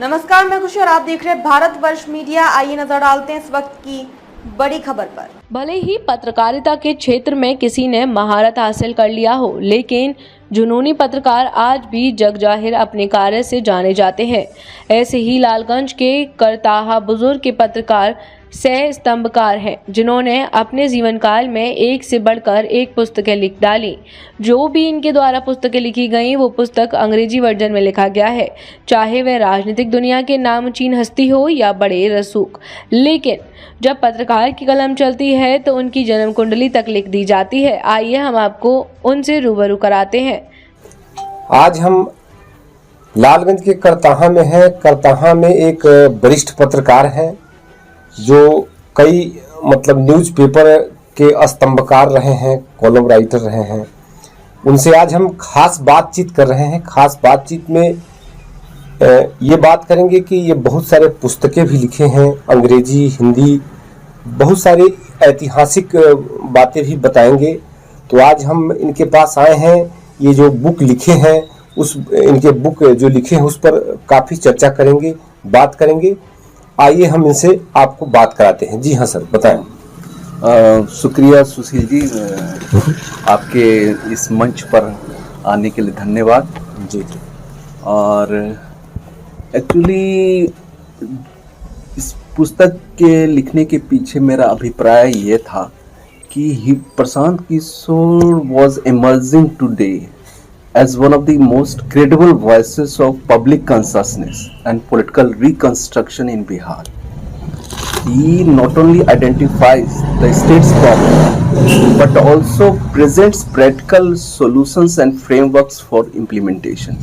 नमस्कार, मैं खुशी और आप देख रहे हैं भारतवर्ष मीडिया। आइए नजर डालते हैं इस वक्त की बड़ी खबर पर। भले ही पत्रकारिता के क्षेत्र में किसी ने महारत हासिल कर लिया हो, लेकिन जुनूनी पत्रकार आज भी जग जाहिर अपने कार्य से जाने जाते हैं। ऐसे ही लालगंज के करताहा बुजुर्ग के पत्रकार सह स्तंभकार हैं, जिन्होंने अपने जीवन काल में एक से बढ़कर एक पुस्तकें लिख डाली। जो भी इनके द्वारा पुस्तकें लिखी गई, वो पुस्तक अंग्रेजी वर्जन में लिखा गया है, चाहे वह राजनीतिक दुनिया के नामचीन हस्ती हो या बड़े रसूख। लेकिन जब पत्रकार की कलम चलती है तो उनकी जन्म कुंडली तक लिख दी जाती है। आइए हम आपको उनसे रूबरू कराते हैं। आज हम लालगंज के करताहा में हैं। करताहा में एक वरिष्ठ पत्रकार हैं जो कई न्यूज़पेपर के स्तंभकार रहे हैं, कॉलम राइटर रहे हैं। उनसे आज हम खास बातचीत कर रहे हैं। खास बातचीत में ये बात करेंगे कि ये बहुत सारे पुस्तकें भी लिखे हैं, अंग्रेजी, हिंदी, बहुत सारी ऐतिहासिक बातें भी बताएंगे। तो आज हम इनके पास आए हैं। ये जो बुक लिखे हैं, उस इनके बुक जो लिखे हैं उस पर काफ़ी चर्चा करेंगे, बात करेंगे। आइए हम इनसे आपको बात कराते हैं। जी हाँ सर, बताएं। शुक्रिया सुशील जी, आपके इस मंच पर आने के लिए धन्यवाद। जी। और एक्चुअली इस पुस्तक के लिखने के पीछे मेरा अभिप्राय ये था कि Prashant Kishor was emerging today as one of the most credible voices of public consciousness and political reconstruction in Bihar. He not only identifies the state's problem but also presents practical solutions and frameworks for implementation.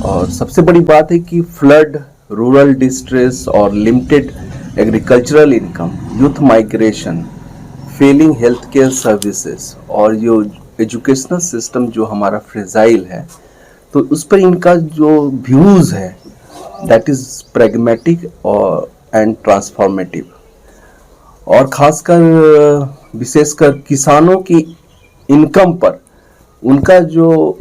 और सबसे बड़ी बात है कि flood, rural distress और limited agricultural income, youth migration, failing health care services और जो educational system जो हमारा फ्रेजाइल है, तो उस पर इनका जो व्यूज़ है दैट इज़ प्रैग्मेटिक और एंड ट्रांसफॉर्मेटिव। और ख़ासकर विशेषकर किसानों की इनकम पर उनका जो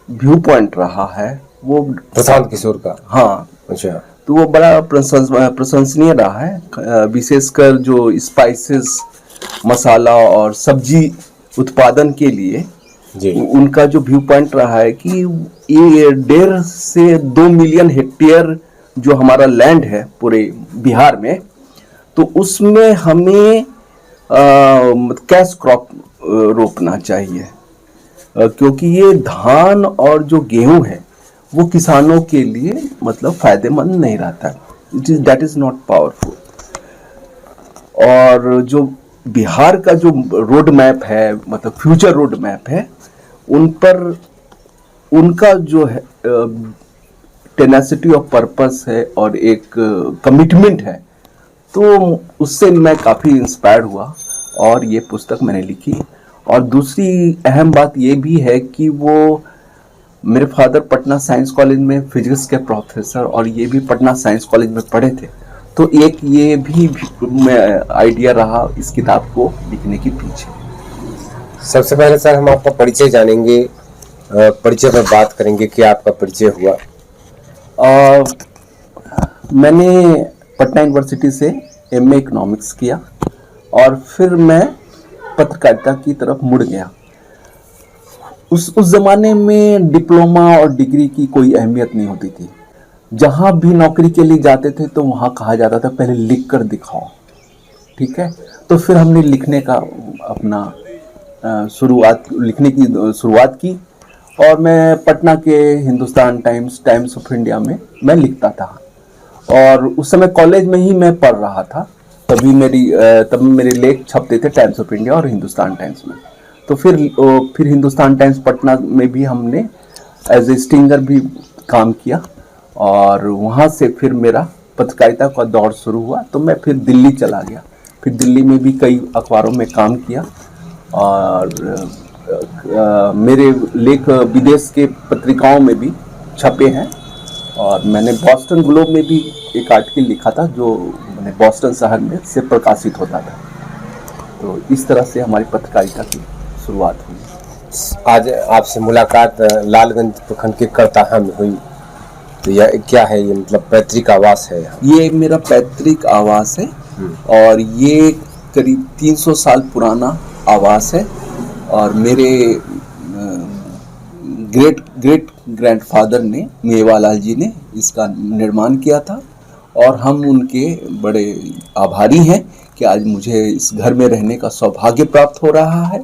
व्यू पॉइंट रहा है वो प्रशांत किशोर का, हाँ अच्छा, तो वो बड़ा प्रशंसनीय रहा है। विशेषकर जो स्पाइसेस, मसाला और सब्जी उत्पादन के लिए जी, उनका जो व्यू पॉइंट रहा है कि ये 1.5 से 2 मिलियन हेक्टेयर जो हमारा लैंड है पूरे बिहार में, तो उसमें हमें कैश क्रॉप रोपना चाहिए, क्योंकि ये धान और जो गेहूं है वो किसानों के लिए फायदेमंद नहीं रहता है। That is not powerful. और जो बिहार का जो रोड मैप है, फ्यूचर रोड मैप है, उन पर उनका जो है टेनेसिटी ऑफ पर्पस है और एक कमिटमेंट है, तो उससे मैं काफ़ी इंस्पायर्ड हुआ और ये पुस्तक मैंने लिखी। और दूसरी अहम बात ये भी है कि वो मेरे फादर पटना साइंस कॉलेज में फिजिक्स के प्रोफेसर और ये भी पटना साइंस कॉलेज में पढ़े थे, तो एक ये भी आइडिया रहा इस किताब को लिखने के पीछे। सबसे पहले सर हम आपका परिचय जानेंगे, परिचय पर बात करेंगे कि आपका परिचय हुआ। मैंने पटना यूनिवर्सिटी से MA इकोनॉमिक्स किया और फिर मैं पत्रकारिता की तरफ मुड़ गया। उस ज़माने में डिप्लोमा और डिग्री की कोई अहमियत नहीं होती थी। जहाँ भी नौकरी के लिए जाते थे तो वहाँ कहा जाता था पहले लिख कर दिखाओ, ठीक है। तो फिर हमने लिखने का अपना लिखने की शुरुआत की और मैं पटना के Hindustan times, times of India में मैं लिखता था। और उस समय कॉलेज में ही मैं पढ़ रहा था, तब मेरे लेख छपते थे टाइम्स ऑफ इंडिया और हिंदुस्तान टाइम्स में। तो फिर हिंदुस्तान टाइम्स पटना में भी हमने एज ए स्टिंगर भी काम किया और वहाँ से फिर मेरा पत्रकारिता का दौर शुरू हुआ। तो मैं फिर दिल्ली चला गया, फिर दिल्ली में भी कई अखबारों में काम किया और मेरे लेख विदेश के पत्रिकाओं में भी छपे हैं। और मैंने बॉस्टन ग्लोब में भी एक आर्टिकल लिखा था जो मैंने बॉस्टन शहर में से प्रकाशित होता था। तो इस तरह से हमारी पत्रकारिता की शुरुआत हुई। आज आपसे मुलाकात लालगंज प्रखंड के करताहा में हुई, तो यह क्या है, ये मतलब पैतृक आवास है यहाँ? ये मेरा पैतृक आवास है और ये करीब 300 साल पुराना आवास है और मेरे ग्रेट ग्रेट ग्रैंडफादर ने, मेवालाल जी ने इसका निर्माण किया था और हम उनके बड़े आभारी हैं कि आज मुझे इस घर में रहने का सौभाग्य प्राप्त हो रहा है।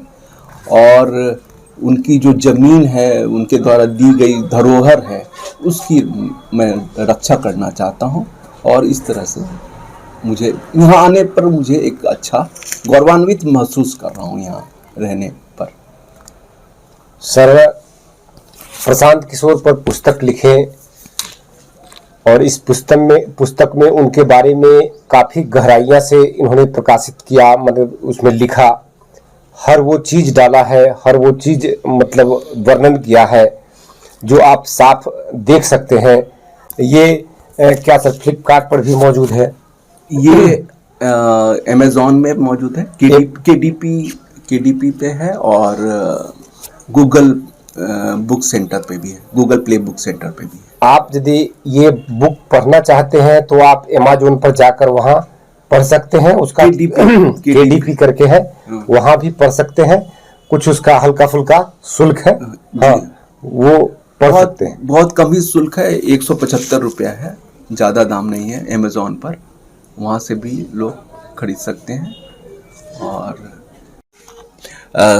और उनकी जो ज़मीन है, उनके द्वारा दी गई धरोहर है, उसकी मैं रक्षा करना चाहता हूँ और इस तरह से मुझे यहाँ आने पर मुझे एक अच्छा गौरवान्वित महसूस कर रहा हूँ यहाँ रहने पर। सर, प्रशांत किशोर पर पुस्तक लिखें और इस पुस्तक में उनके बारे में काफ़ी गहराइयाँ से इन्होंने प्रकाशित किया, मतलब उसमें लिखा, हर वो चीज़ डाला है, हर वो चीज़ मतलब वर्णन किया है जो आप साफ देख सकते हैं। ये क्या सर फ्लिपकार्ट पर भी मौजूद है? ये अमेज़ॉन में मौजूद है, केडीपी पे है और गूगल बुक सेंटर पे भी है, गूगल प्ले बुक सेंटर पे भी है। आप यदि ये बुक पढ़ना चाहते हैं तो आप अमेज़ॉन पर जाकर वहाँ पढ़ सकते हैं। उसका केडीपी करके है, वहाँ भी पढ़ सकते हैं। कुछ उसका हल्का फुल्का शुल्क है, हाँ, वो पढ़ सकते हैं। बहुत कम ही शुल्क है, 175 रुपया है, ज़्यादा दाम नहीं है। अमेज़ॉन पर वहाँ से भी लोग खरीद सकते हैं। और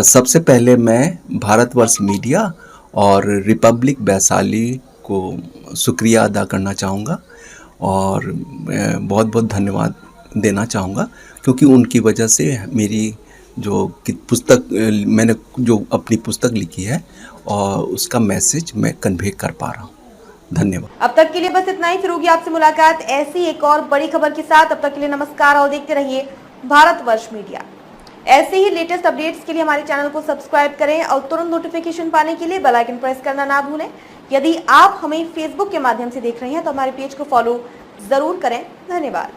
सबसे पहले मैं भारतवर्ष मीडिया और रिपब्लिक वैशाली को शुक्रिया अदा करना चाहूँगा और बहुत बहुत धन्यवाद देना चाहूँगा, क्योंकि उनकी वजह से मेरी जो पुस्तक, मैंने जो अपनी पुस्तक लिखी है और उसका मैसेज मैं कन्वे कर पा रहा हूँ। धन्यवाद। अब तक के लिए बस इतना ही, फिर होगी आपसे मुलाकात ऐसी एक और बड़ी खबर के साथ। अब तक के लिए नमस्कार और देखते रहिए भारतवर्ष मीडिया। ऐसे ही लेटेस्ट अपडेट्स के लिए हमारे चैनल को सब्सक्राइब करें और तुरंत नोटिफिकेशन पाने के लिए बेल आइकन प्रेस करना ना भूलें। यदि आप हमें फेसबुक के माध्यम से देख रहे हैं तो हमारे पेज को फॉलो जरूर करें। धन्यवाद।